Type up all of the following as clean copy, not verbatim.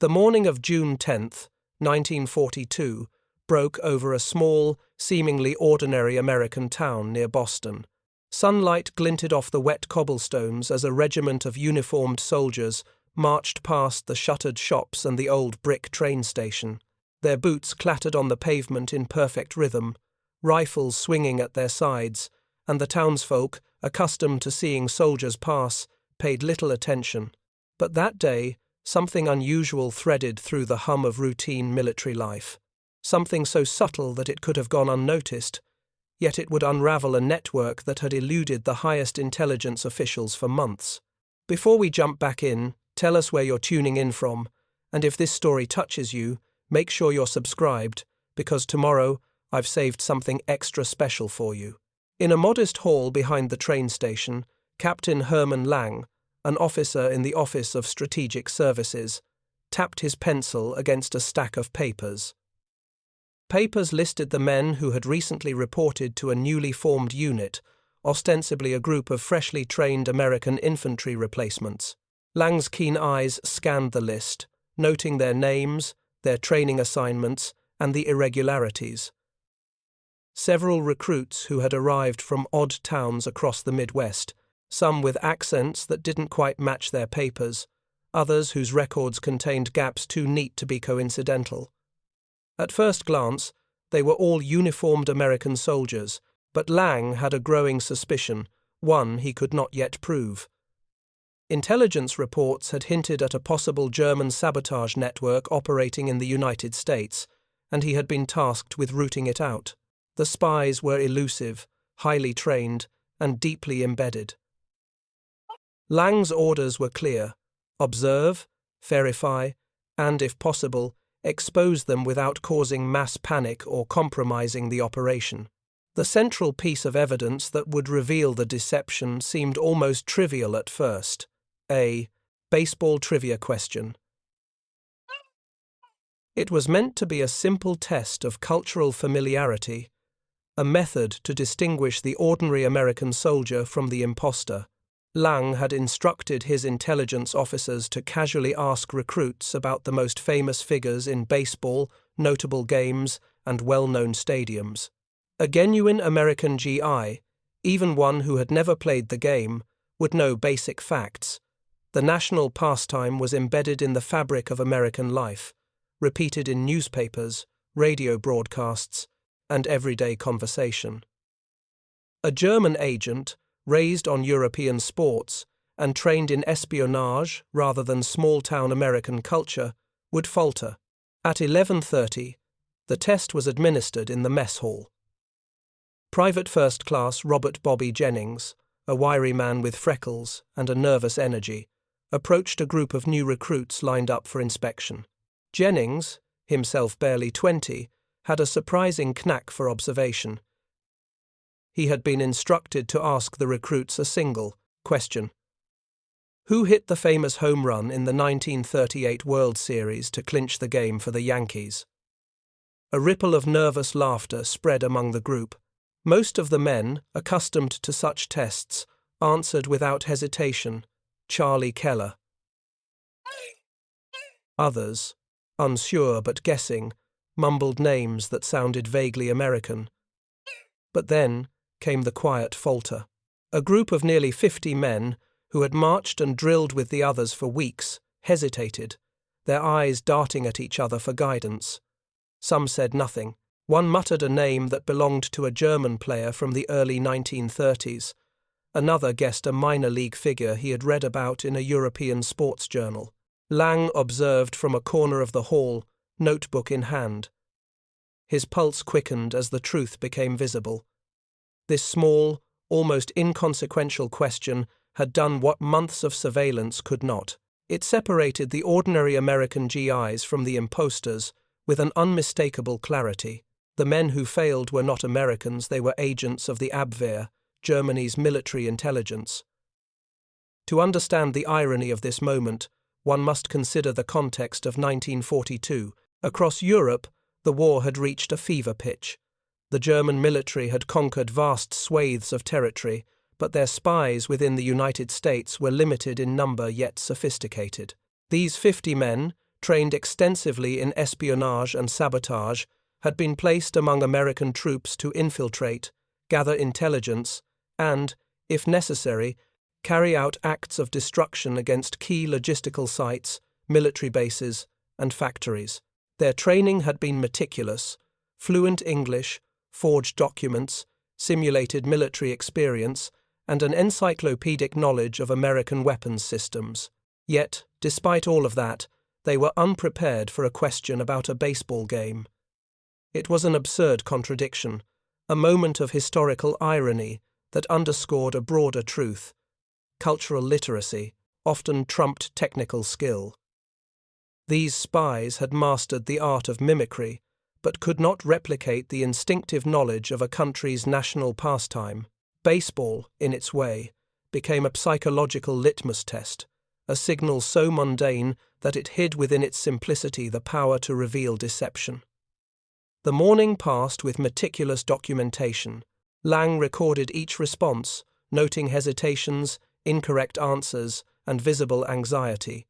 The morning of June 10th, 1942, broke over a small, seemingly ordinary American town near Boston. Sunlight glinted off the wet cobblestones as a regiment of uniformed soldiers marched past the shuttered shops and the old brick train station. Their boots clattered on the pavement in perfect rhythm, rifles swinging at their sides, and the townsfolk, accustomed to seeing soldiers pass, paid little attention. But that day, something unusual threaded through the hum of routine military life. Something so subtle that it could have gone unnoticed, yet it would unravel a network that had eluded the highest intelligence officials for months. Before we jump back in, tell us where you're tuning in from, and if this story touches you, make sure you're subscribed, because tomorrow I've saved something extra special for you. In a modest hall behind the train station, Captain Herman Lang, an officer in the Office of Strategic Services, tapped his pencil against a stack of papers. Papers listed the men who had recently reported to a newly formed unit, ostensibly a group of freshly trained American infantry replacements. Lang's keen eyes scanned the list, noting their names, their training assignments, and the irregularities. Several recruits who had arrived from odd towns across the Midwest, some with accents that didn't quite match their papers, others whose records contained gaps too neat to be coincidental. At first glance, they were all uniformed American soldiers, but Lang had a growing suspicion, one he could not yet prove. Intelligence reports had hinted at a possible German sabotage network operating in the United States, and he had been tasked with rooting it out. The spies were elusive, highly trained, and deeply embedded. Lang's orders were clear: observe, verify, and, if possible, expose them without causing mass panic or compromising the operation. The central piece of evidence that would reveal the deception seemed almost trivial at first: a baseball trivia question. It was meant to be a simple test of cultural familiarity, a method to distinguish the ordinary American soldier from the imposter. Lang had instructed his intelligence officers to casually ask recruits about the most famous figures in baseball, notable games, and well-known stadiums. A genuine American GI, even one who had never played the game, would know basic facts. The national pastime was embedded in the fabric of American life, repeated in newspapers, radio broadcasts, and everyday conversation. A German agent, raised on European sports and trained in espionage rather than small-town American culture, would falter. At 11:30, the test was administered in the mess hall. Private First Class Robert Bobby Jennings, a wiry man with freckles and a nervous energy, approached a group of new recruits lined up for inspection. Jennings, himself barely 20, had a surprising knack for observation. He had been instructed to ask the recruits a single question: who hit the famous home run in the 1938 World Series to clinch the game for the Yankees? A ripple of nervous laughter spread among the group. Most of the men, accustomed to such tests, answered without hesitation: Charlie Keller. Others, unsure but guessing, mumbled names that sounded vaguely American. But then came the quiet falter. A group of nearly 50 men, who had marched and drilled with the others for weeks, hesitated, their eyes darting at each other for guidance. Some said nothing. One muttered a name that belonged to a German player from the early 1930s. Another guessed a minor league figure he had read about in a European sports journal. Lang observed from a corner of the hall, notebook in hand. His pulse quickened as the truth became visible. This small, almost inconsequential question had done what months of surveillance could not. It separated the ordinary American GIs from the imposters with an unmistakable clarity. The men who failed were not Americans, they were agents of the Abwehr, Germany's military intelligence. To understand the irony of this moment, one must consider the context of 1942. Across Europe, the war had reached a fever pitch. The German military had conquered vast swathes of territory, but their spies within the United States were limited in number yet sophisticated. These 50 men, trained extensively in espionage and sabotage, had been placed among American troops to infiltrate, gather intelligence, and, if necessary, carry out acts of destruction against key logistical sites, military bases, and factories. Their training had been meticulous: fluent English, forged documents, simulated military experience, and an encyclopedic knowledge of American weapons systems. Yet, despite all of that, they were unprepared for a question about a baseball game. It was an absurd contradiction, a moment of historical irony that underscored a broader truth: cultural literacy often trumped technical skill. These spies had mastered the art of mimicry, but could not replicate the instinctive knowledge of a country's national pastime. Baseball, in its way, became a psychological litmus test, a signal so mundane that it hid within its simplicity the power to reveal deception. The morning passed with meticulous documentation. Lang recorded each response, noting hesitations, incorrect answers, and visible anxiety.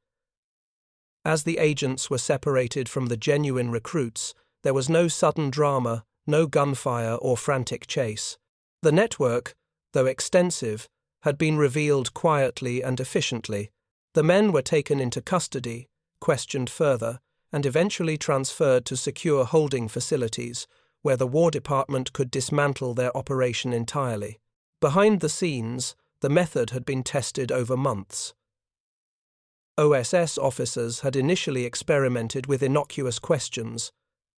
As the agents were separated from the genuine recruits, there was no sudden drama, no gunfire or frantic chase. The network, though extensive, had been revealed quietly and efficiently. The men were taken into custody, questioned further, and eventually transferred to secure holding facilities, where the War Department could dismantle their operation entirely. Behind the scenes, the method had been tested over months. OSS officers had initially experimented with innocuous questions,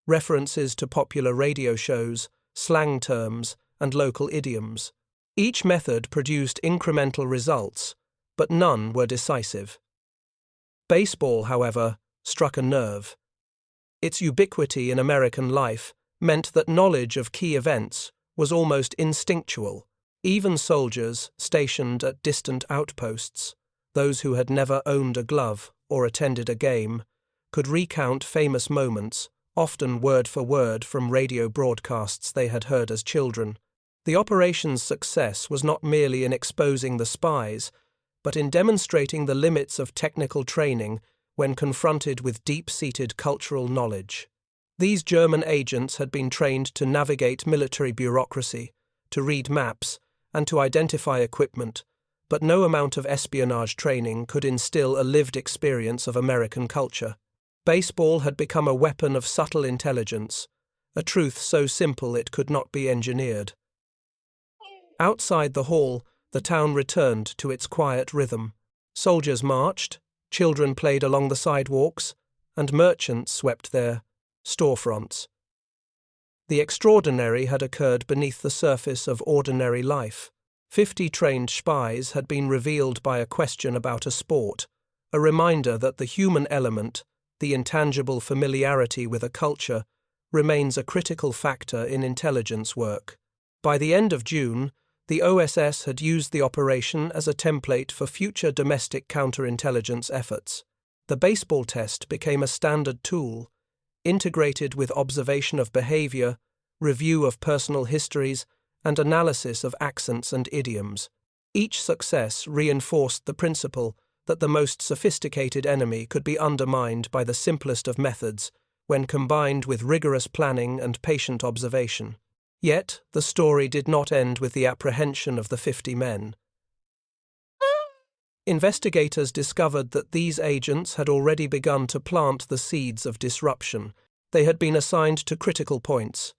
references to popular radio shows, slang terms, and local idioms. Each method produced incremental results, but none were decisive. Baseball, however, struck a nerve. Its ubiquity in American life meant that knowledge of key events was almost instinctual. Even soldiers stationed at distant outposts, those who had never owned a glove or attended a game, could recount famous moments, often word for word from radio broadcasts they had heard as children. The operation's success was not merely in exposing the spies, but in demonstrating the limits of technical training when confronted with deep-seated cultural knowledge. These German agents had been trained to navigate military bureaucracy, to read maps, and to identify equipment, but no amount of espionage training could instill a lived experience of American culture. Baseball had become a weapon of subtle intelligence, a truth so simple it could not be engineered. Outside the hall, the town returned to its quiet rhythm. Soldiers marched, children played along the sidewalks, and merchants swept their storefronts. The extraordinary had occurred beneath the surface of ordinary life. 50 trained spies had been revealed by a question about a sport, a reminder that the human element, the intangible familiarity with a culture, remains a critical factor in intelligence work. By the end of June, the OSS had used the operation as a template for future domestic counterintelligence efforts. The baseball test became a standard tool, integrated with observation of behavior, review of personal histories, and analysis of accents and idioms. Each success reinforced the principle that the most sophisticated enemy could be undermined by the simplest of methods when combined with rigorous planning and patient observation. Yet, the story did not end with the apprehension of the 50 men. Investigators discovered that these agents had already begun to plant the seeds of disruption. They had been assigned to critical points: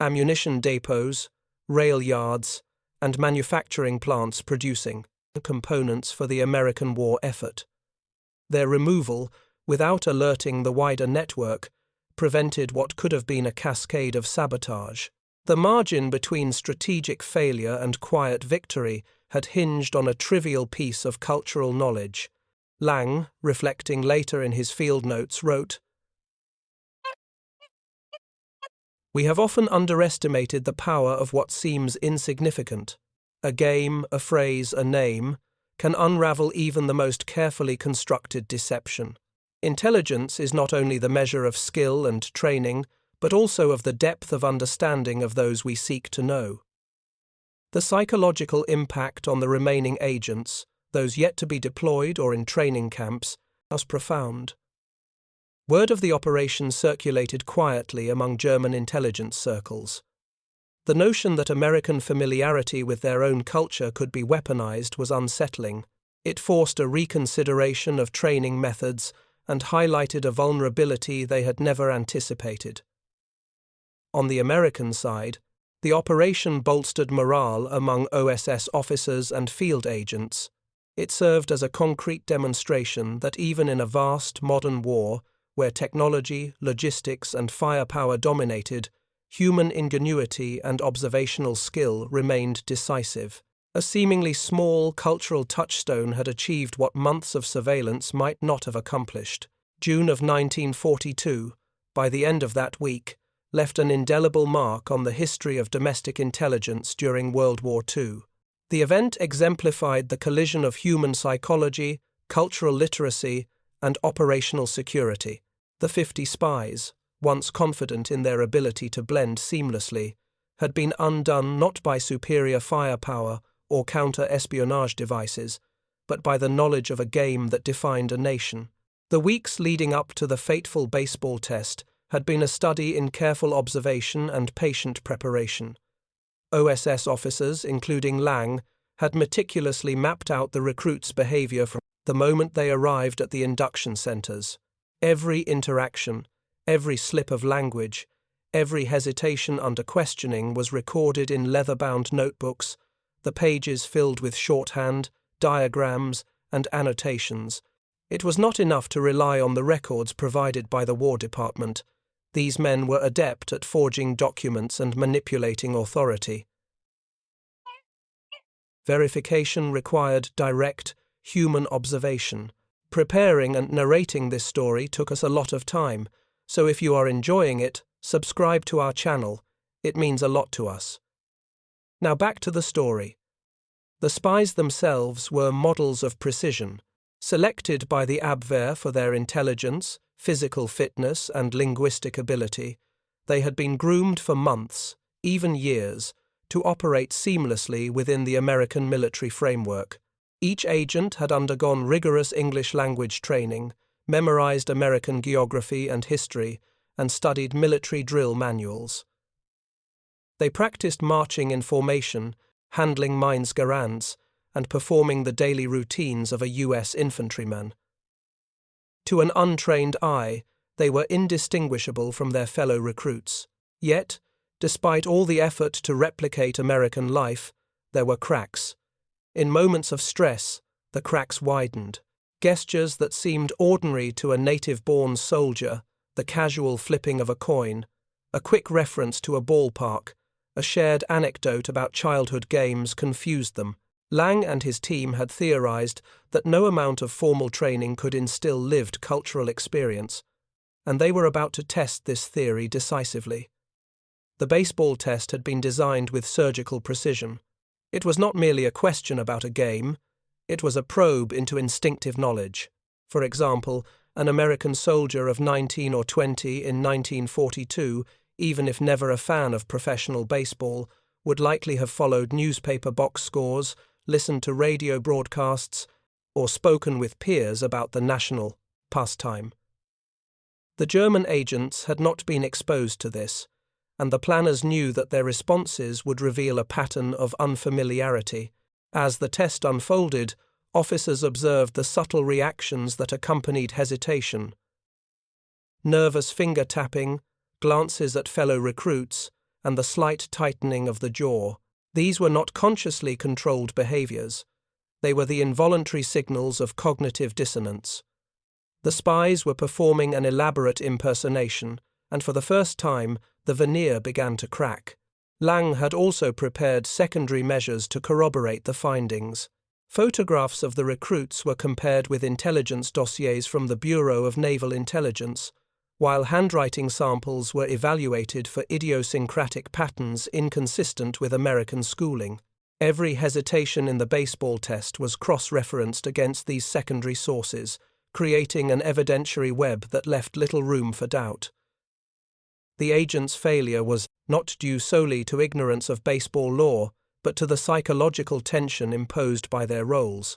ammunition depots, rail yards, and manufacturing plants producing components for the American war effort. Their removal, without alerting the wider network, prevented what could have been a cascade of sabotage. The margin between strategic failure and quiet victory had hinged on a trivial piece of cultural knowledge. Lang, reflecting later in his field notes, wrote, "We have often underestimated the power of what seems insignificant. A game, a phrase, a name can unravel even the most carefully constructed deception. Intelligence is not only the measure of skill and training, but also of the depth of understanding of those we seek to know." The psychological impact on the remaining agents, those yet to be deployed or in training camps, was profound. Word of the operation circulated quietly among German intelligence circles. The notion that American familiarity with their own culture could be weaponized was unsettling. It forced a reconsideration of training methods and highlighted a vulnerability they had never anticipated. On the American side, the operation bolstered morale among OSS officers and field agents. It served as a concrete demonstration that even in a vast, modern war, where technology, logistics, and firepower dominated, human ingenuity and observational skill remained decisive. A seemingly small cultural touchstone had achieved what months of surveillance might not have accomplished. June of 1942, by the end of that week, left an indelible mark on the history of domestic intelligence during World War II. The event exemplified the collision of human psychology, cultural literacy, and operational security. The 50 spies, once confident in their ability to blend seamlessly, had been undone not by superior firepower or counter-espionage devices, but by the knowledge of a game that defined a nation. The weeks leading up to the fateful baseball test had been a study in careful observation and patient preparation. OSS officers, including Lang, had meticulously mapped out the recruits' behavior from the moment they arrived at the induction centers. Every interaction, every slip of language, every hesitation under questioning was recorded in leather-bound notebooks, the pages filled with shorthand, diagrams, and annotations. It was not enough to rely on the records provided by the War Department. These men were adept at forging documents and manipulating authority. Verification required direct, human observation. Preparing and narrating this story took us a lot of time, so if you are enjoying it, subscribe to our channel. It means a lot to us. Now back to the story. The spies themselves were models of precision, selected by the Abwehr for their intelligence, physical fitness, and linguistic ability. They had been groomed for months, even years, to operate seamlessly within the American military framework. Each agent had undergone rigorous English language training, memorized American geography and history, and studied military drill manuals. They practiced marching in formation, handling mines garands, and performing the daily routines of a U.S. infantryman. To an untrained eye, they were indistinguishable from their fellow recruits. Yet, despite all the effort to replicate American life, there were cracks. In moments of stress, the cracks widened. Gestures that seemed ordinary to a native-born soldier, the casual flipping of a coin, a quick reference to a ballpark, a shared anecdote about childhood games confused them. Lang and his team had theorized that no amount of formal training could instill lived cultural experience, and they were about to test this theory decisively. The baseball test had been designed with surgical precision. It was not merely a question about a game, it was a probe into instinctive knowledge. For example, an American soldier of 19 or 20 in 1942, even if never a fan of professional baseball, would likely have followed newspaper box scores, listened to radio broadcasts, or spoken with peers about the national pastime. The German agents had not been exposed to this, and the planners knew that their responses would reveal a pattern of unfamiliarity. As the test unfolded, officers observed the subtle reactions that accompanied hesitation. Nervous finger-tapping, glances at fellow recruits, and the slight tightening of the jaw. These were not consciously controlled behaviors. They were the involuntary signals of cognitive dissonance. The spies were performing an elaborate impersonation, and for the first time, the veneer began to crack. Lang had also prepared secondary measures to corroborate the findings. Photographs of the recruits were compared with intelligence dossiers from the Bureau of Naval Intelligence, while handwriting samples were evaluated for idiosyncratic patterns inconsistent with American schooling. Every hesitation in the baseball test was cross-referenced against these secondary sources, creating an evidentiary web that left little room for doubt. The agent's failure was not due solely to ignorance of baseball law, but to the psychological tension imposed by their roles.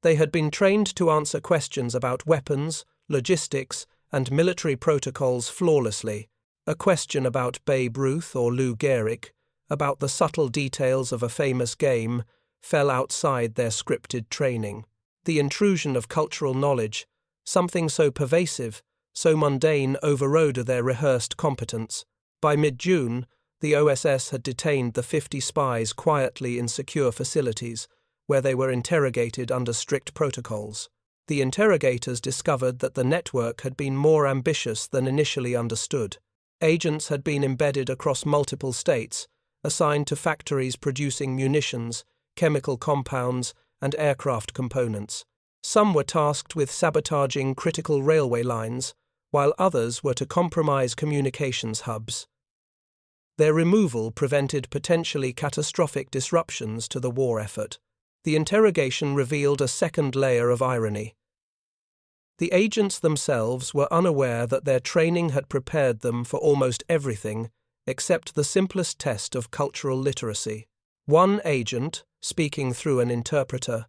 They had been trained to answer questions about weapons, logistics, and military protocols flawlessly. A question about Babe Ruth or Lou Gehrig, about the subtle details of a famous game, fell outside their scripted training. The intrusion of cultural knowledge, something so pervasive, so mundane, overrode their rehearsed competence. By mid-June, the OSS had detained the 50 spies quietly in secure facilities, where they were interrogated under strict protocols. The interrogators discovered that the network had been more ambitious than initially understood. Agents had been embedded across multiple states, assigned to factories producing munitions, chemical compounds, and aircraft components. Some were tasked with sabotaging critical railway lines, while others were to compromise communications hubs. Their removal prevented potentially catastrophic disruptions to the war effort. The interrogation revealed a second layer of irony. The agents themselves were unaware that their training had prepared them for almost everything except the simplest test of cultural literacy. One agent, speaking through an interpreter,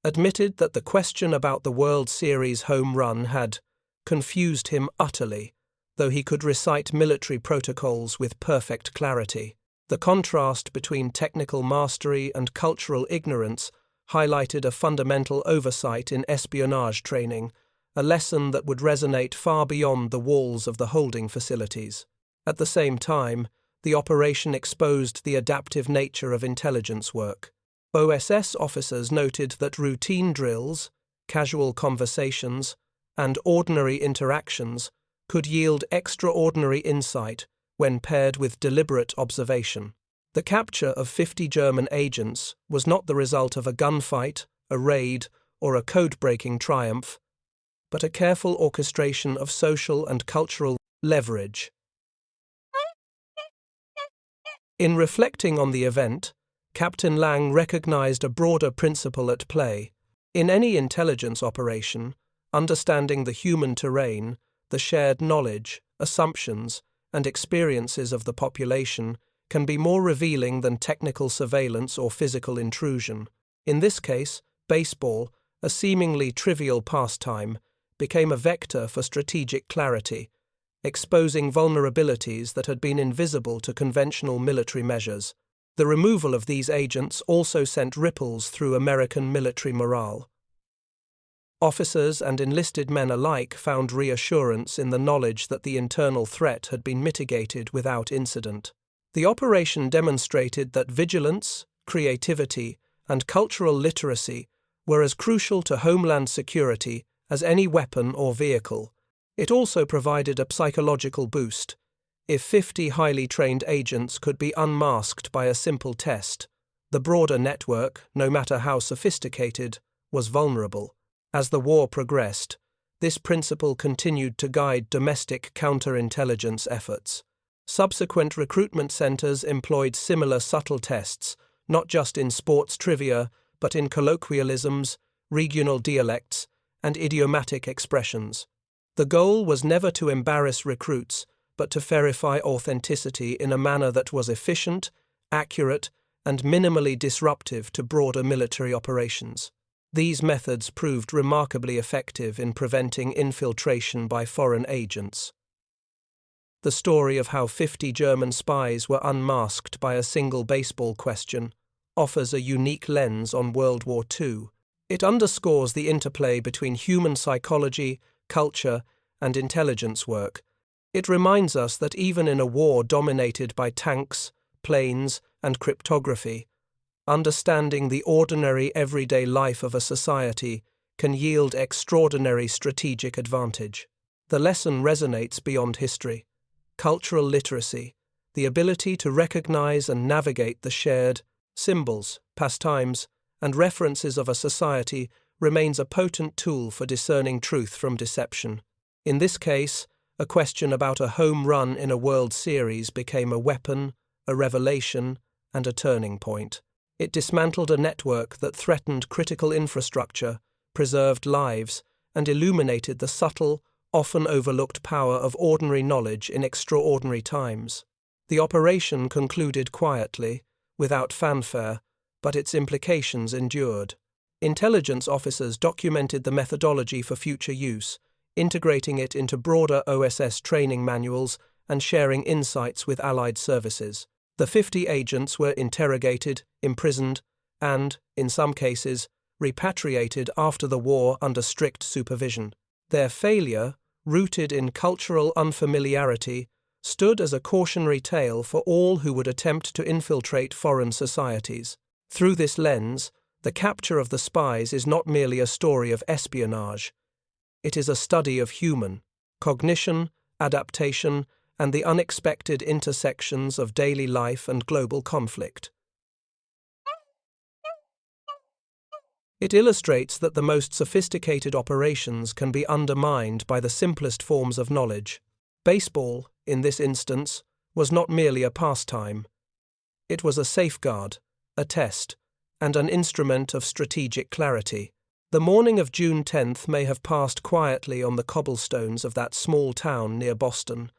admitted that the question about the World Series home run had confused him utterly, though he could recite military protocols with perfect clarity. The contrast between technical mastery and cultural ignorance highlighted a fundamental oversight in espionage training, a lesson that would resonate far beyond the walls of the holding facilities. At the same time, the operation exposed the adaptive nature of intelligence work. OSS officers noted that routine drills, casual conversations, and ordinary interactions could yield extraordinary insight when paired with deliberate observation. The capture of 50 German agents was not the result of a gunfight, a raid, or a code-breaking triumph, but a careful orchestration of social and cultural leverage. In reflecting on the event, Captain Lang recognized a broader principle at play. In any intelligence operation, understanding the human terrain, the shared knowledge, assumptions, and experiences of the population can be more revealing than technical surveillance or physical intrusion. In this case, baseball, a seemingly trivial pastime, became a vector for strategic clarity, exposing vulnerabilities that had been invisible to conventional military measures. The removal of these agents also sent ripples through American military morale. Officers and enlisted men alike found reassurance in the knowledge that the internal threat had been mitigated without incident. The operation demonstrated that vigilance, creativity, and cultural literacy were as crucial to homeland security as any weapon or vehicle. It also provided a psychological boost. If 50 highly trained agents could be unmasked by a simple test, the broader network, no matter how sophisticated, was vulnerable. As the war progressed, this principle continued to guide domestic counterintelligence efforts. Subsequent recruitment centers employed similar subtle tests, not just in sports trivia, but in colloquialisms, regional dialects, and idiomatic expressions. The goal was never to embarrass recruits, but to verify authenticity in a manner that was efficient, accurate, and minimally disruptive to broader military operations. These methods proved remarkably effective in preventing infiltration by foreign agents. The story of how 50 German spies were unmasked by a single baseball question offers a unique lens on World War II. It underscores the interplay between human psychology, culture, and intelligence work. It reminds us that even in a war dominated by tanks, planes, and cryptography, understanding the ordinary everyday life of a society can yield extraordinary strategic advantage. The lesson resonates beyond history. Cultural literacy, the ability to recognize and navigate the shared symbols, pastimes, and references of a society remains a potent tool for discerning truth from deception. In this case, a question about a home run in a World Series became a weapon, a revelation, and a turning point. It dismantled a network that threatened critical infrastructure, preserved lives, and illuminated the subtle, often overlooked power of ordinary knowledge in extraordinary times. The operation concluded quietly, without fanfare, but its implications endured. Intelligence officers documented the methodology for future use, integrating it into broader OSS training manuals and sharing insights with Allied services. The 50 agents were interrogated, imprisoned, and, in some cases, repatriated after the war under strict supervision. Their failure, rooted in cultural unfamiliarity, stood as a cautionary tale for all who would attempt to infiltrate foreign societies. Through this lens, the capture of the spies is not merely a story of espionage. It is a study of human cognition, adaptation, and the unexpected intersections of daily life and global conflict. It illustrates that the most sophisticated operations can be undermined by the simplest forms of knowledge. Baseball, in this instance, was not merely a pastime. It was a safeguard, a test, and an instrument of strategic clarity. The morning of June 10th may have passed quietly on the cobblestones of that small town near Boston,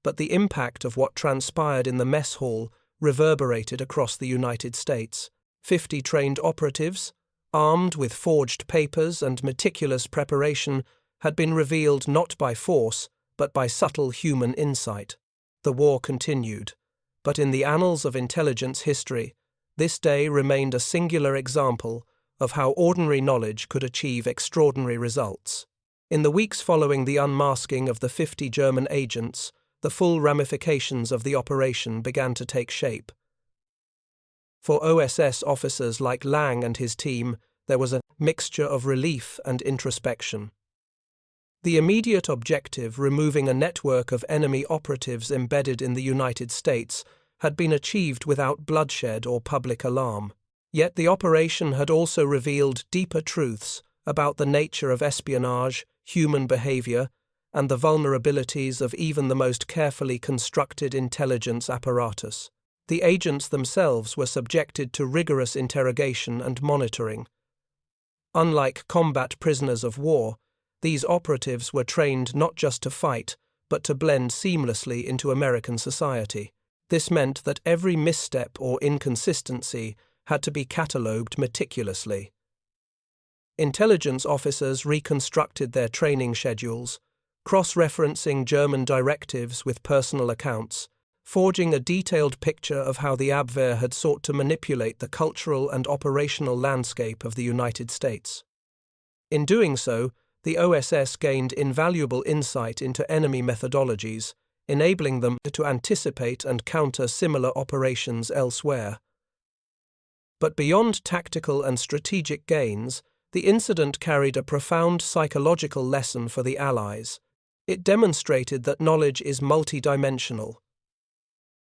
but the impact of what transpired in the mess hall reverberated across the United States. 50 trained operatives, armed with forged papers and meticulous preparation, had been revealed not by force, but by subtle human insight. The war continued, but in the annals of intelligence history, this day remained a singular example of how ordinary knowledge could achieve extraordinary results. In the weeks following the unmasking of the 50 German agents, the full ramifications of the operation began to take shape. For OSS officers like Lang and his team, there was a mixture of relief and introspection. The immediate objective, removing a network of enemy operatives embedded in the United States, had been achieved without bloodshed or public alarm. Yet the operation had also revealed deeper truths about the nature of espionage, human behavior, and the vulnerabilities of even the most carefully constructed intelligence apparatus. The agents themselves were subjected to rigorous interrogation and monitoring. Unlike combat prisoners of war, these operatives were trained not just to fight, but to blend seamlessly into American society. This meant that every misstep or inconsistency had to be catalogued meticulously. Intelligence officers reconstructed their training schedules, cross-referencing German directives with personal accounts, forging a detailed picture of how the Abwehr had sought to manipulate the cultural and operational landscape of the United States. In doing so, the OSS gained invaluable insight into enemy methodologies, enabling them to anticipate and counter similar operations elsewhere. But beyond tactical and strategic gains, the incident carried a profound psychological lesson for the Allies. It demonstrated that knowledge is multidimensional.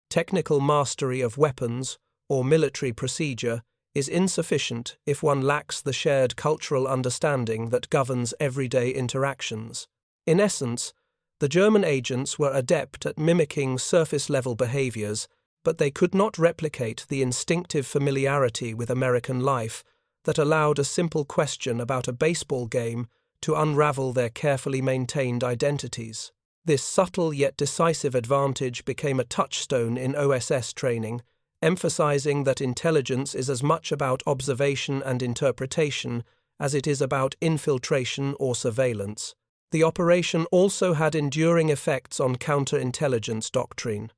Technical mastery of weapons or military procedure is insufficient if one lacks the shared cultural understanding that governs everyday interactions. In essence, the German agents were adept at mimicking surface-level behaviors, but they could not replicate the instinctive familiarity with American life that allowed a simple question about a baseball game to unravel their carefully maintained identities. This subtle yet decisive advantage became a touchstone in OSS training, emphasizing that intelligence is as much about observation and interpretation as it is about infiltration or surveillance. The operation also had enduring effects on counterintelligence doctrine.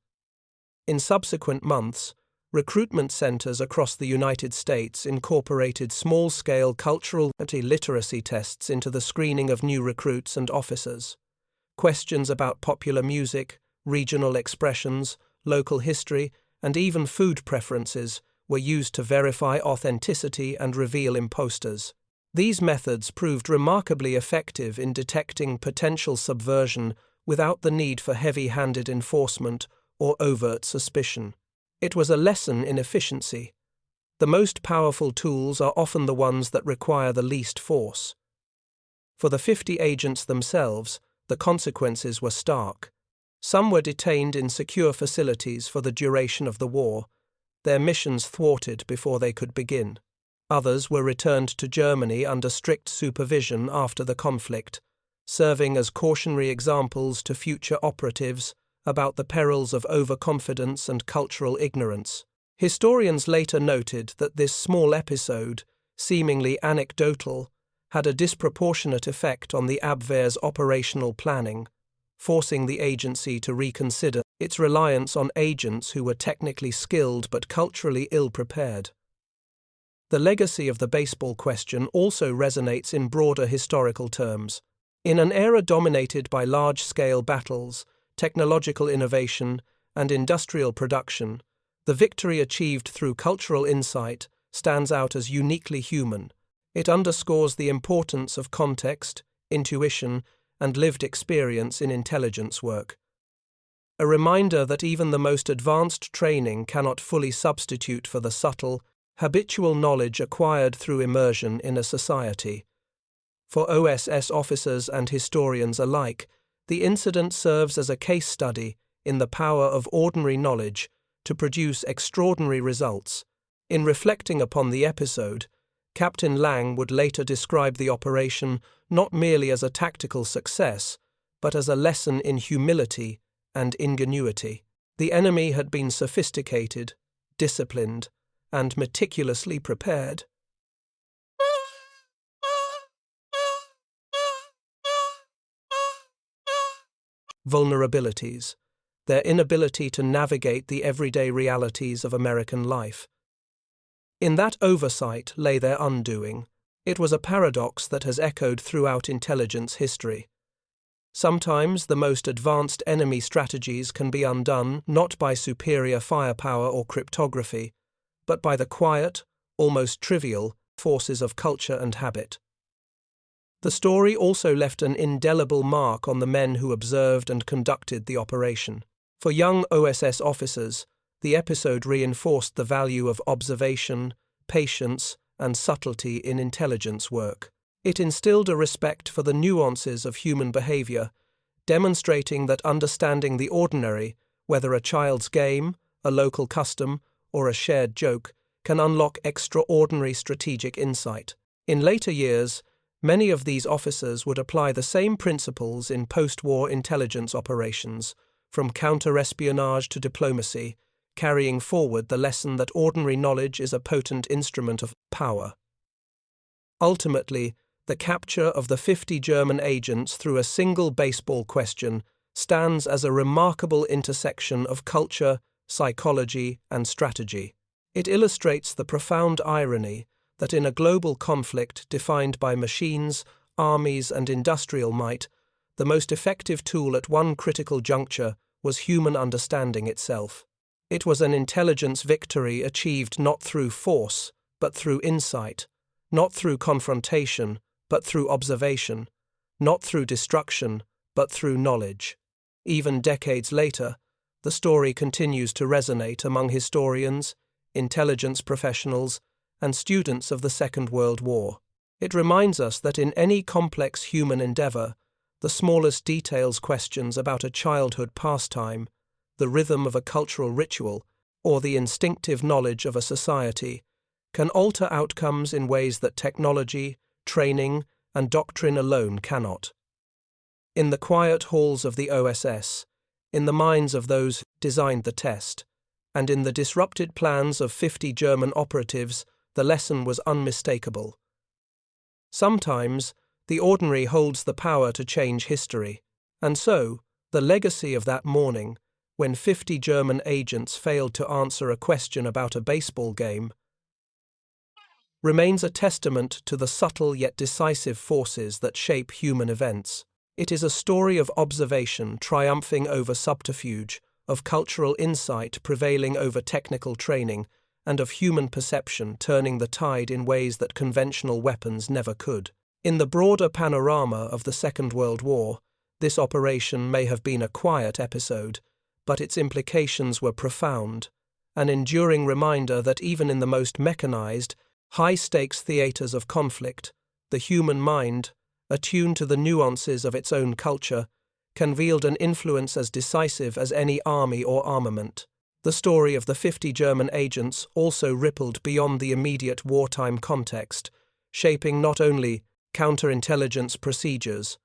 In subsequent months, recruitment centers across the United States incorporated small-scale cultural literacy tests into the screening of new recruits and officers. Questions about popular music, regional expressions, local history, and even food preferences were used to verify authenticity and reveal imposters. These methods proved remarkably effective in detecting potential subversion without the need for heavy-handed enforcement or overt suspicion. It was a lesson in efficiency. The most powerful tools are often the ones that require the least force. For the 50 agents themselves, the consequences were stark. Some were detained in secure facilities for the duration of the war, their missions thwarted before they could begin. Others were returned to Germany under strict supervision after the conflict, serving as cautionary examples to future operatives about the perils of overconfidence and cultural ignorance. Historians later noted that this small episode, seemingly anecdotal, had a disproportionate effect on the Abwehr's operational planning, forcing the agency to reconsider its reliance on agents who were technically skilled but culturally ill-prepared. The legacy of the baseball question also resonates in broader historical terms. In an era dominated by large-scale battles, technological innovation, and industrial production, the victory achieved through cultural insight stands out as uniquely human. It underscores the importance of context, intuition, and lived experience in intelligence work. A reminder that even the most advanced training cannot fully substitute for the subtle, habitual knowledge acquired through immersion in a society. For OSS officers and historians alike, the incident serves as a case study in the power of ordinary knowledge to produce extraordinary results. In reflecting upon the episode, Captain Lang would later describe the operation not merely as a tactical success, but as a lesson in humility and ingenuity. The enemy had been sophisticated, disciplined, and meticulously prepared. Vulnerabilities, their inability to navigate the everyday realities of American life. In that oversight lay their undoing. It was a paradox that has echoed throughout intelligence history. Sometimes the most advanced enemy strategies can be undone not by superior firepower or cryptography, but by the quiet, almost trivial, forces of culture and habit. The story also left an indelible mark on the men who observed and conducted the operation. For young OSS officers, the episode reinforced the value of observation, patience, and subtlety in intelligence work. It instilled a respect for the nuances of human behavior, demonstrating that understanding the ordinary, whether a child's game, a local custom, or a shared joke, can unlock extraordinary strategic insight. In later years, many of these officers would apply the same principles in post-war intelligence operations, from counter-espionage to diplomacy, carrying forward the lesson that ordinary knowledge is a potent instrument of power. Ultimately, the capture of the 50 German agents through a single baseball question stands as a remarkable intersection of culture, psychology, and strategy. It illustrates the profound irony that in a global conflict defined by machines, armies, and industrial might, the most effective tool at one critical juncture was human understanding itself. It was an intelligence victory achieved not through force, but through insight, not through confrontation, but through observation, not through destruction, but through knowledge. Even decades later, the story continues to resonate among historians, intelligence professionals, and students of the Second World War. It reminds us that in any complex human endeavor, the smallest details, questions about a childhood pastime, the rhythm of a cultural ritual, or the instinctive knowledge of a society, can alter outcomes in ways that technology, training, and doctrine alone cannot. In the quiet halls of the OSS, in the minds of those who designed the test, and in the disrupted plans of 50 German operatives, the lesson was unmistakable. Sometimes, the ordinary holds the power to change history, and so, the legacy of that morning, when 50 German agents failed to answer a question about a baseball game, remains a testament to the subtle yet decisive forces that shape human events. It is a story of observation triumphing over subterfuge, of cultural insight prevailing over technical training, and of human perception turning the tide in ways that conventional weapons never could. In the broader panorama of the Second World War, this operation may have been a quiet episode, but its implications were profound, an enduring reminder that even in the most mechanized, high-stakes theaters of conflict, the human mind, attuned to the nuances of its own culture, can wield an influence as decisive as any army or armament. The story of the 50 German agents also rippled beyond the immediate wartime context, shaping not only counterintelligence procedures,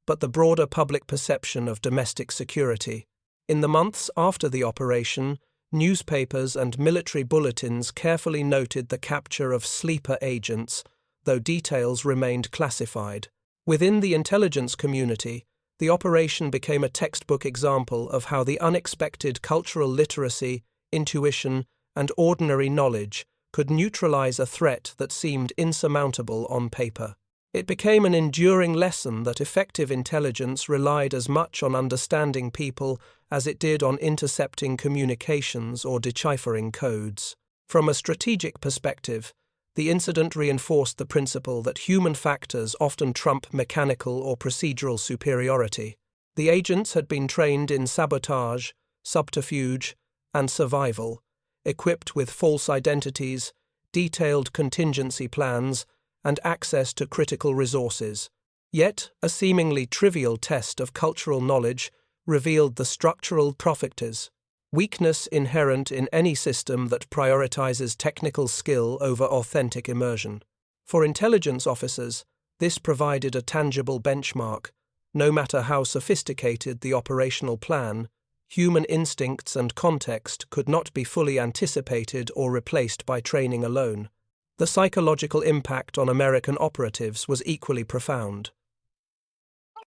but the broader public perception of domestic security. In the months after the operation, newspapers and military bulletins carefully noted the capture of sleeper agents, though details remained classified. Within the intelligence community, the operation became a textbook example of how the unexpected cultural literacy, intuition, and ordinary knowledge could neutralize a threat that seemed insurmountable on paper. It became an enduring lesson that effective intelligence relied as much on understanding people as it did on intercepting communications or deciphering codes. From a strategic perspective, the incident reinforced the principle that human factors often trump mechanical or procedural superiority. The agents had been trained in sabotage, subterfuge, and survival, equipped with false identities, detailed contingency plans, and access to critical resources. Yet, a seemingly trivial test of cultural knowledge revealed the structural profectors, weakness inherent in any system that prioritizes technical skill over authentic immersion. For intelligence officers, this provided a tangible benchmark. No matter how sophisticated the operational plan, human instincts and context could not be fully anticipated or replaced by training alone. The psychological impact on American operatives was equally profound.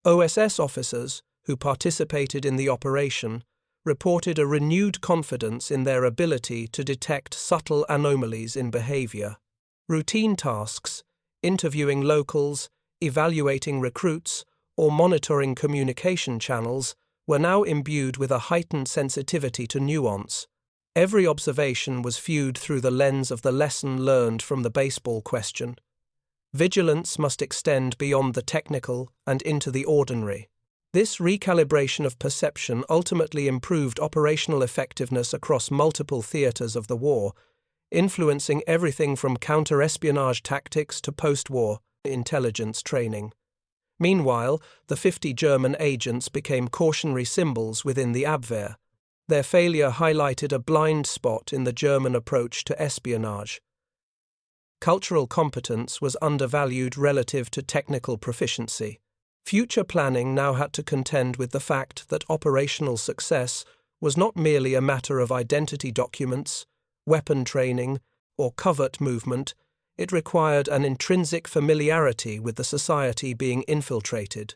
OSS officers, who participated in the operation, reported a renewed confidence in their ability to detect subtle anomalies in behavior. Routine tasks, interviewing locals, evaluating recruits, or monitoring communication channels, were now imbued with a heightened sensitivity to nuance. Every observation was viewed through the lens of the lesson learned from the baseball question. Vigilance must extend beyond the technical and into the ordinary. This recalibration of perception ultimately improved operational effectiveness across multiple theaters of the war, influencing everything from counter-espionage tactics to post-war intelligence training. Meanwhile, the 50 German agents became cautionary symbols within the Abwehr. Their failure highlighted a blind spot in the German approach to espionage. Cultural competence was undervalued relative to technical proficiency. Future planning now had to contend with the fact that operational success was not merely a matter of identity documents, weapon training, or covert movement. It required an intrinsic familiarity with the society being infiltrated.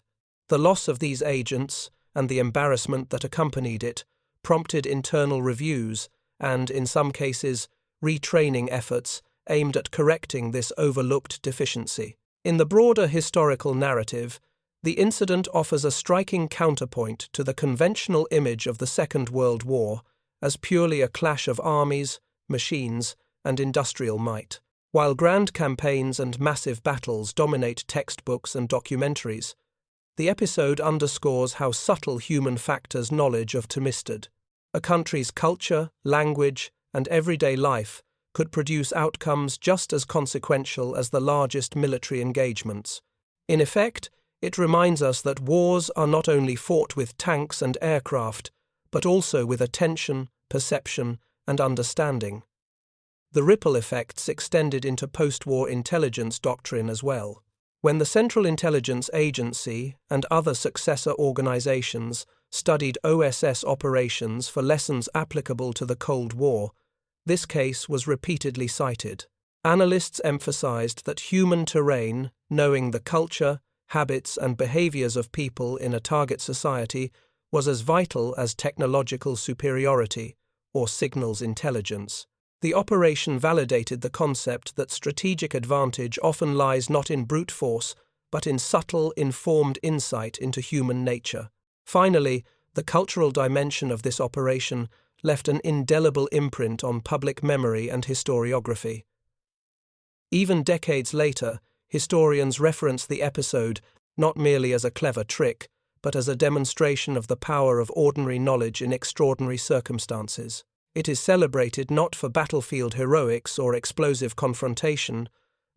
The loss of these agents, and the embarrassment that accompanied it, prompted internal reviews and, in some cases, retraining efforts aimed at correcting this overlooked deficiency. In the broader historical narrative, the incident offers a striking counterpoint to the conventional image of the Second World War as purely a clash of armies, machines, and industrial might. While grand campaigns and massive battles dominate textbooks and documentaries, the episode underscores how subtle human factors knowledge of Townsfolk, a country's culture, language, and everyday life, could produce outcomes just as consequential as the largest military engagements. In effect, it reminds us that wars are not only fought with tanks and aircraft, but also with attention, perception, and understanding. The ripple effects extended into post-war intelligence doctrine as well. When the Central Intelligence Agency and other successor organizations studied OSS operations for lessons applicable to the Cold War, this case was repeatedly cited. Analysts emphasized that human terrain, knowing the culture, habits, and behaviors of people in a target society, was as vital as technological superiority or signals intelligence. The operation validated the concept that strategic advantage often lies not in brute force, but in subtle, informed insight into human nature. Finally, the cultural dimension of this operation left an indelible imprint on public memory and historiography. Even decades later, historians reference the episode not merely as a clever trick, but as a demonstration of the power of ordinary knowledge in extraordinary circumstances. It is celebrated not for battlefield heroics or explosive confrontation,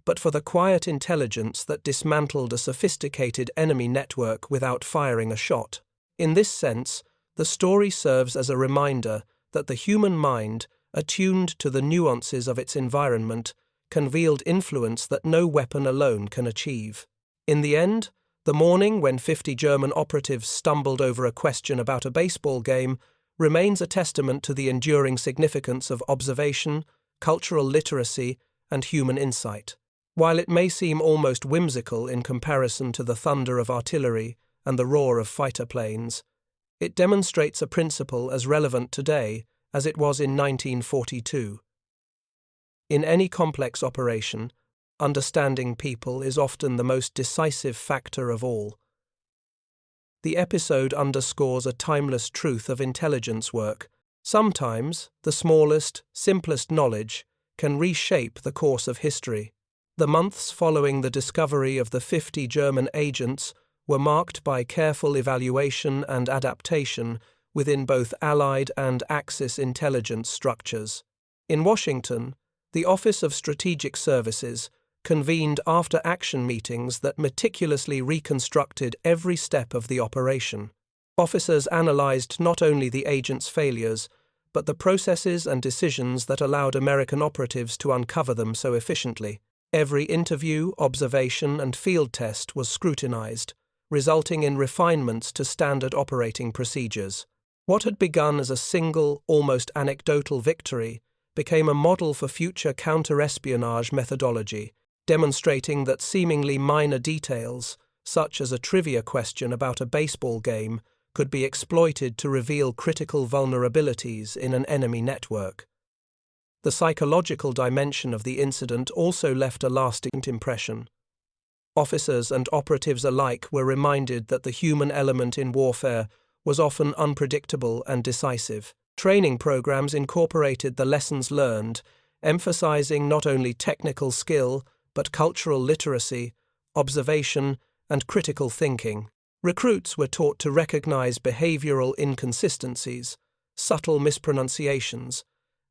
but for the quiet intelligence that dismantled a sophisticated enemy network without firing a shot. In this sense, the story serves as a reminder that the human mind, attuned to the nuances of its environment, can wield influence that no weapon alone can achieve. In the end, the morning when 50 German operatives stumbled over a question about a baseball game remains a testament to the enduring significance of observation, cultural literacy, and human insight. While it may seem almost whimsical in comparison to the thunder of artillery and the roar of fighter planes, it demonstrates a principle as relevant today as it was in 1942. In any complex operation, understanding people is often the most decisive factor of all. The episode underscores a timeless truth of intelligence work. Sometimes, the smallest, simplest knowledge can reshape the course of history. The months following the discovery of the 50 German agents were marked by careful evaluation and adaptation within both Allied and Axis intelligence structures. In Washington, the Office of Strategic Services convened after-action meetings that meticulously reconstructed every step of the operation. Officers analyzed not only the agents' failures, but the processes and decisions that allowed American operatives to uncover them so efficiently. Every interview, observation, and field test was scrutinized, resulting in refinements to standard operating procedures. What had begun as a single, almost anecdotal victory became a model for future counter-espionage methodology, demonstrating that seemingly minor details, such as a trivia question about a baseball game, could be exploited to reveal critical vulnerabilities in an enemy network. The psychological dimension of the incident also left a lasting impression. Officers and operatives alike were reminded that the human element in warfare was often unpredictable and decisive. Training programs incorporated the lessons learned, emphasizing not only technical skill but cultural literacy, observation, and critical thinking. Recruits were taught to recognize behavioral inconsistencies, subtle mispronunciations,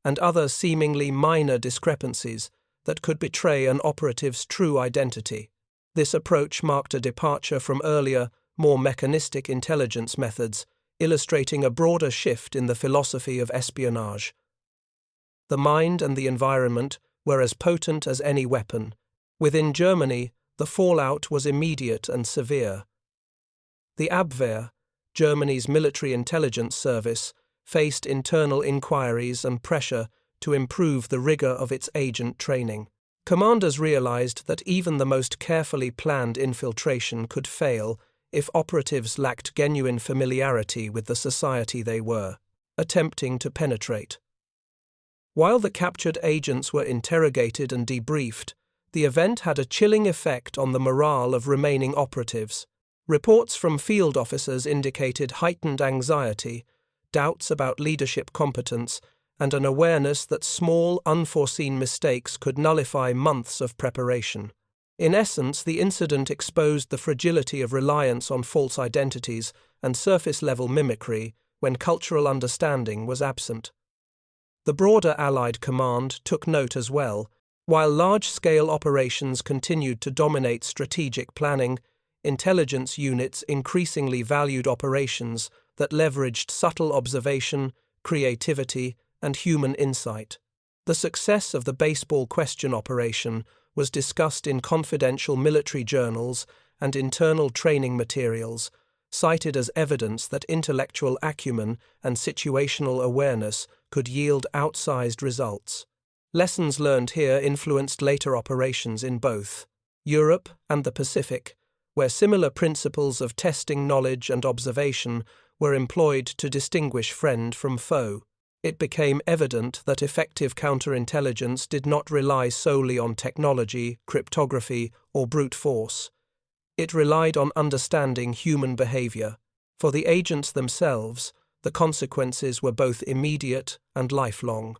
and other seemingly minor discrepancies that could betray an operative's true identity. This approach marked a departure from earlier, more mechanistic intelligence methods, illustrating a broader shift in the philosophy of espionage. The mind and the environment were as potent as any weapon. Within Germany, the fallout was immediate and severe. The Abwehr, Germany's military intelligence service, faced internal inquiries and pressure to improve the rigor of its agent training. Commanders realized that even the most carefully planned infiltration could fail if operatives lacked genuine familiarity with the society they were attempting to penetrate. While the captured agents were interrogated and debriefed, the event had a chilling effect on the morale of remaining operatives. Reports from field officers indicated heightened anxiety, doubts about leadership competence, and an awareness that small, unforeseen mistakes could nullify months of preparation. In essence, the incident exposed the fragility of reliance on false identities and surface-level mimicry when cultural understanding was absent. The broader Allied command took note as well. While large-scale operations continued to dominate strategic planning, intelligence units increasingly valued operations that leveraged subtle observation, creativity, and human insight. The success of the baseball question operation was discussed in confidential military journals and internal training materials, cited as evidence that intellectual acumen and situational awareness could yield outsized results. Lessons learned here influenced later operations in both Europe and the Pacific, where similar principles of testing knowledge and observation were employed to distinguish friend from foe. It became evident that effective counterintelligence did not rely solely on technology, cryptography, or brute force. It relied on understanding human behavior. For the agents themselves, the consequences were both immediate and lifelong.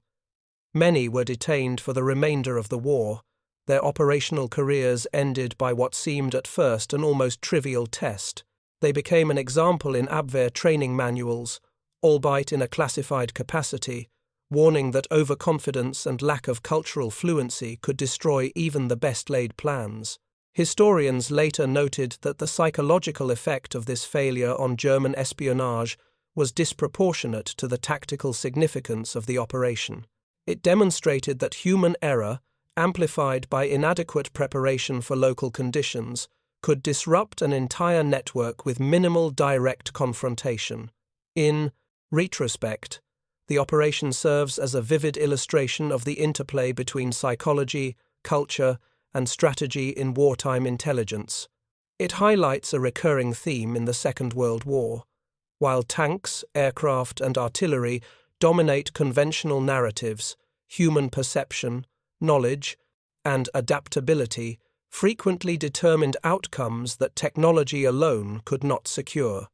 Many were detained for the remainder of the war, their operational careers ended by what seemed at first an almost trivial test. They became an example in Abwehr training manuals, albeit in a classified capacity, warning that overconfidence and lack of cultural fluency could destroy even the best-laid plans. Historians later noted that the psychological effect of this failure on German espionage was disproportionate to the tactical significance of the operation. It demonstrated that human error, amplified by inadequate preparation for local conditions, could disrupt an entire network with minimal direct confrontation. In retrospect, the operation serves as a vivid illustration of the interplay between psychology, culture, and strategy in wartime intelligence. It highlights a recurring theme in the Second World War. While tanks, aircraft, and artillery dominate conventional narratives, human perception, knowledge, and adaptability frequently determined outcomes that technology alone could not secure.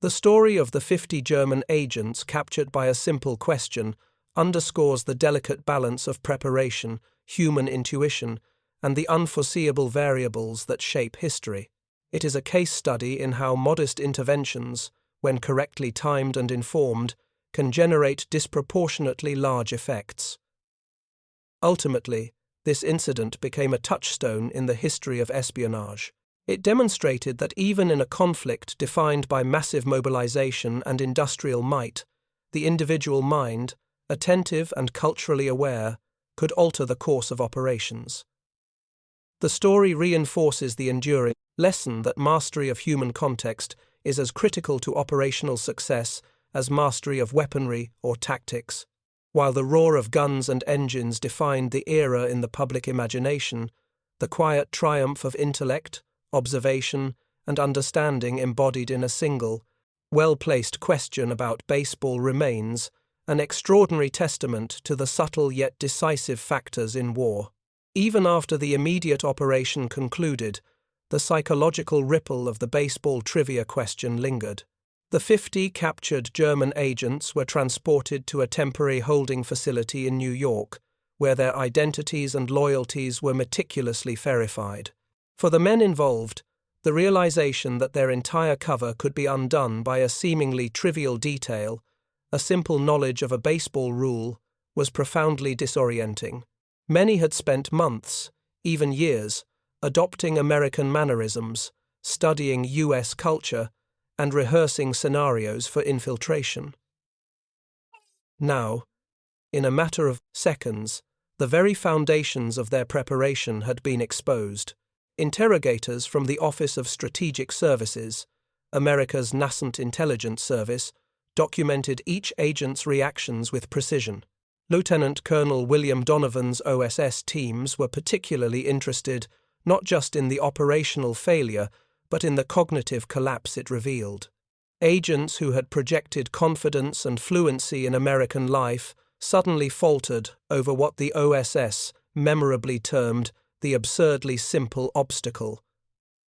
The story of the 50 German agents captured by a simple question underscores the delicate balance of preparation, human intuition, and the unforeseeable variables that shape history. It is a case study in how modest interventions, when correctly timed and informed, can generate disproportionately large effects. Ultimately, this incident became a touchstone in the history of espionage. It demonstrated that even in a conflict defined by massive mobilization and industrial might, the individual mind, attentive and culturally aware, could alter the course of operations. The story reinforces the enduring lesson that mastery of human context is as critical to operational success as mastery of weaponry or tactics. While the roar of guns and engines defined the era in the public imagination, the quiet triumph of intellect, observation, and understanding embodied in a single, well-placed question about baseball remains an extraordinary testament to the subtle yet decisive factors in war. Even after the immediate operation concluded, the psychological ripple of the baseball trivia question lingered. The 50 captured German agents were transported to a temporary holding facility in New York, where their identities and loyalties were meticulously verified. For the men involved, the realization that their entire cover could be undone by a seemingly trivial detail, a simple knowledge of a baseball rule, was profoundly disorienting. Many had spent months, even years, adopting American mannerisms, studying U.S. culture, and rehearsing scenarios for infiltration. Now, in a matter of seconds, the very foundations of their preparation had been exposed. Interrogators from the Office of Strategic Services, America's nascent intelligence service, documented each agent's reactions with precision. Lieutenant Colonel William Donovan's OSS teams were particularly interested not just in the operational failure, but in the cognitive collapse it revealed. Agents who had projected confidence and fluency in American life suddenly faltered over what the OSS memorably termed the absurdly simple obstacle,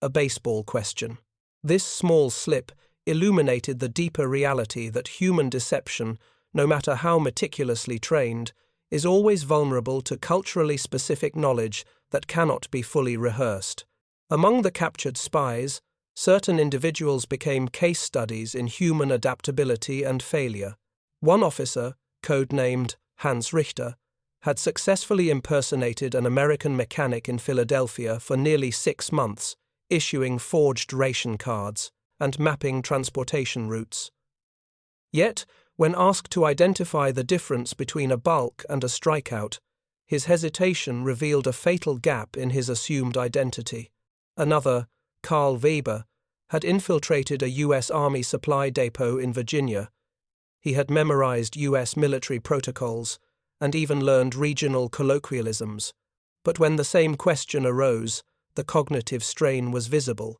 a baseball question. This small slip illuminated the deeper reality that human deception, no matter how meticulously trained, is always vulnerable to culturally specific knowledge that cannot be fully rehearsed. Among the captured spies, certain individuals became case studies in human adaptability and failure. One officer, codenamed Hans Richter, had successfully impersonated an American mechanic in Philadelphia for nearly 6 months, issuing forged ration cards and mapping transportation routes. Yet, when asked to identify the difference between a bulk and a strikeout, his hesitation revealed a fatal gap in his assumed identity. Another, Carl Weber, had infiltrated a U.S. Army supply depot in Virginia. He had memorized U.S. military protocols and even learned regional colloquialisms. But when the same question arose, the cognitive strain was visible.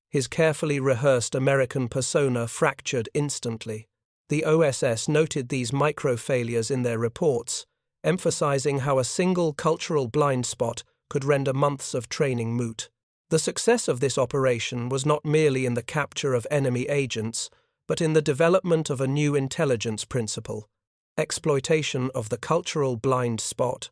His carefully rehearsed American persona fractured instantly. The OSS noted these micro-failures in their reports, emphasizing how a single cultural blind spot could render months of training moot. The success of this operation was not merely in the capture of enemy agents, but in the development of a new intelligence principle: exploitation of the cultural blind spot.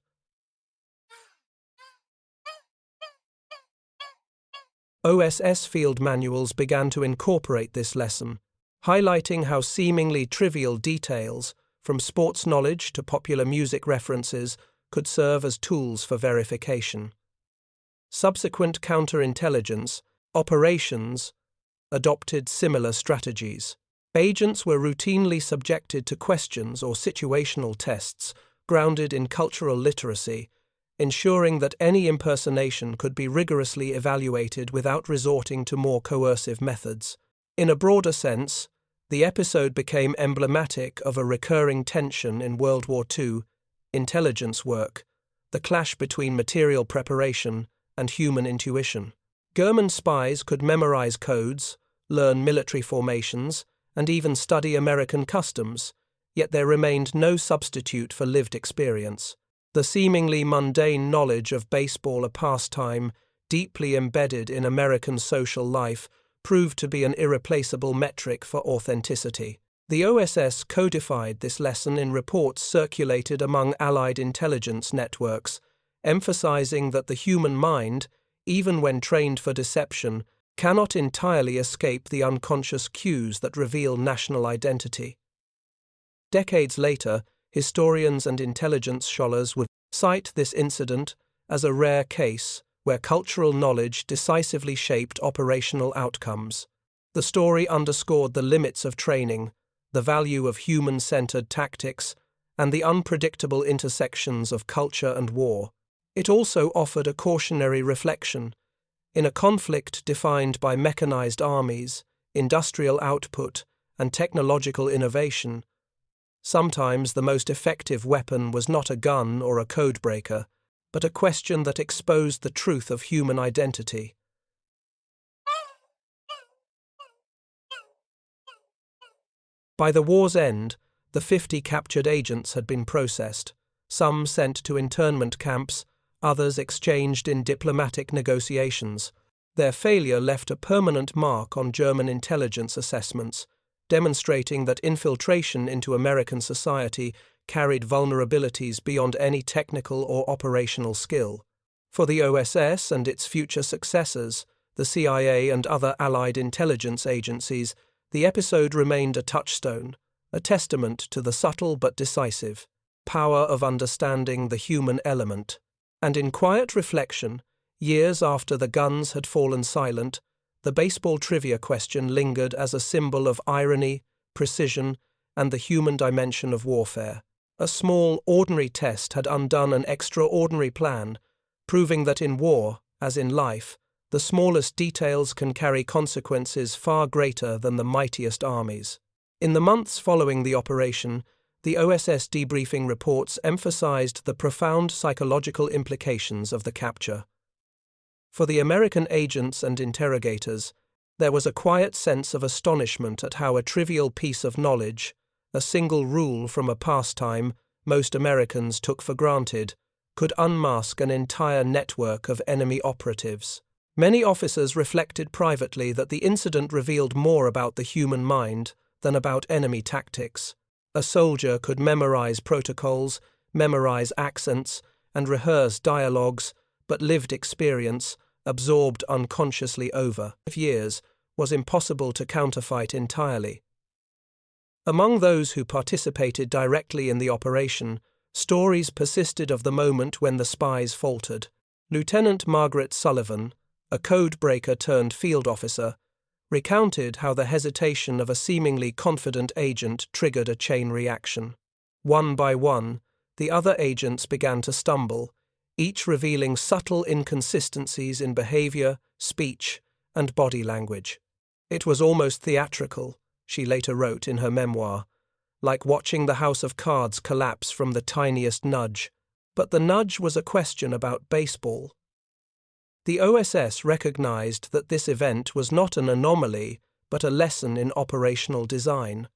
OSS field manuals began to incorporate this lesson, highlighting how seemingly trivial details, from sports knowledge to popular music references, could serve as tools for verification. Subsequent counterintelligence operations adopted similar strategies. Agents were routinely subjected to questions or situational tests grounded in cultural literacy, ensuring that any impersonation could be rigorously evaluated without resorting to more coercive methods. In a broader sense, the episode became emblematic of a recurring tension in World War II intelligence work, the clash between material preparation and human intuition. German spies could memorize codes, learn military formations, and even study American customs, yet there remained no substitute for lived experience. The seemingly mundane knowledge of baseball, a pastime deeply embedded in American social life, proved to be an irreplaceable metric for authenticity. The OSS codified this lesson in reports circulated among Allied intelligence networks, emphasizing that the human mind, even when trained for deception, cannot entirely escape the unconscious cues that reveal national identity. Decades later, historians and intelligence scholars would cite this incident as a rare case where cultural knowledge decisively shaped operational outcomes. The story underscored the limits of training, the value of human-centered tactics, and the unpredictable intersections of culture and war. It also offered a cautionary reflection. In a conflict defined by mechanized armies, industrial output, and technological innovation, sometimes the most effective weapon was not a gun or a codebreaker, but a question that exposed the truth of human identity. By the war's end, the 50 captured agents had been processed, some sent to internment camps, others exchanged in diplomatic negotiations. Their failure left a permanent mark on German intelligence assessments, demonstrating that infiltration into American society carried vulnerabilities beyond any technical or operational skill. For the OSS and its future successors, the CIA and other Allied intelligence agencies, the episode remained a touchstone, a testament to the subtle but decisive power of understanding the human element. And in quiet reflection, years after the guns had fallen silent, the baseball trivia question lingered as a symbol of irony, precision, and the human dimension of warfare. A small, ordinary test had undone an extraordinary plan, proving that in war, as in life, the smallest details can carry consequences far greater than the mightiest armies. In the months following the operation, the OSS debriefing reports emphasized the profound psychological implications of the capture. For the American agents and interrogators, there was a quiet sense of astonishment at how a trivial piece of knowledge, a single rule from a pastime most Americans took for granted, could unmask an entire network of enemy operatives. Many officers reflected privately that the incident revealed more about the human mind than about enemy tactics. A soldier could memorize protocols, memorize accents, and rehearse dialogues, but lived experience, absorbed unconsciously over years, was impossible to counterfeit entirely. Among those who participated directly in the operation, stories persisted of the moment when the spies faltered. Lieutenant Margaret Sullivan, a code-breaker turned field officer, recounted how the hesitation of a seemingly confident agent triggered a chain reaction. One by one, the other agents began to stumble, each revealing subtle inconsistencies in behavior, speech, and body language. It was almost theatrical, she later wrote in her memoir, like watching the house of cards collapse from the tiniest nudge. But the nudge was a question about baseball. The OSS recognized that this event was not an anomaly, but a lesson in operational design.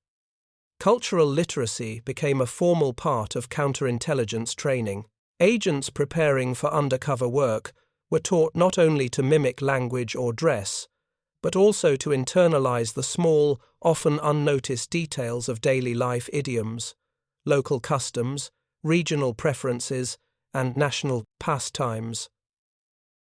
Cultural literacy became a formal part of counterintelligence training. Agents preparing for undercover work were taught not only to mimic language or dress, but also to internalize the small, often unnoticed details of daily life idioms, local customs, regional preferences, and national pastimes.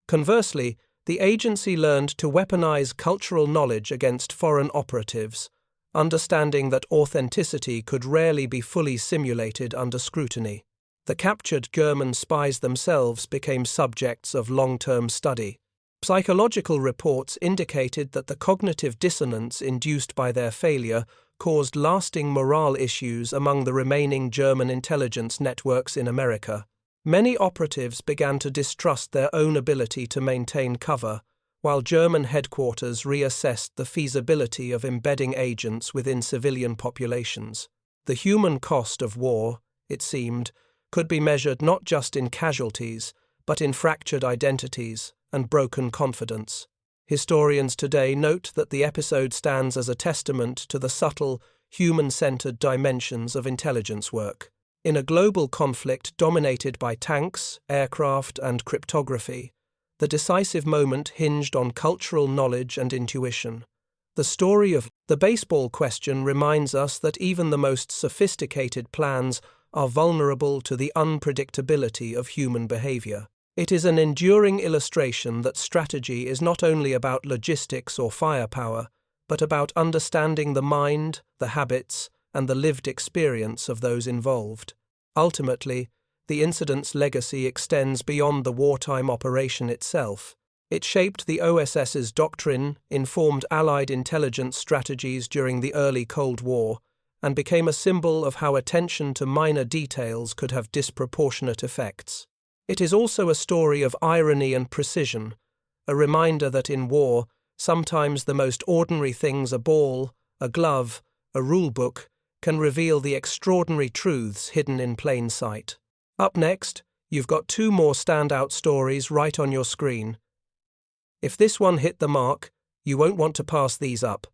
Conversely, the agency learned to weaponize cultural knowledge against foreign operatives, understanding that authenticity could rarely be fully simulated under scrutiny. The captured German spies themselves became subjects of long-term study. Psychological reports indicated that the cognitive dissonance induced by their failure caused lasting morale issues among the remaining German intelligence networks in America. Many operatives began to distrust their own ability to maintain cover, while German headquarters reassessed the feasibility of embedding agents within civilian populations. The human cost of war, it seemed, could be measured not just in casualties, but in fractured identities, and broken confidence. Historians today note that the episode stands as a testament to the subtle, human-centered dimensions of intelligence work. In a global conflict dominated by tanks, aircraft, and cryptography, the decisive moment hinged on cultural knowledge and intuition. The story of the baseball question reminds us that even the most sophisticated plans are vulnerable to the unpredictability of human behavior. It is an enduring illustration that strategy is not only about logistics or firepower, but about understanding the mind, the habits, and the lived experience of those involved. Ultimately, the incident's legacy extends beyond the wartime operation itself. It shaped the OSS's doctrine, informed Allied intelligence strategies during the early Cold War, and became a symbol of how attention to minor details could have disproportionate effects. It is also a story of irony and precision, a reminder that in war, sometimes the most ordinary things, a ball, a glove, a rulebook, can reveal the extraordinary truths hidden in plain sight. Up next, you've got two more standout stories right on your screen. If this one hit the mark, you won't want to pass these up.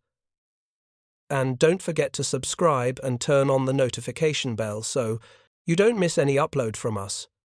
And don't forget to subscribe and turn on the notification bell so you don't miss any upload from us.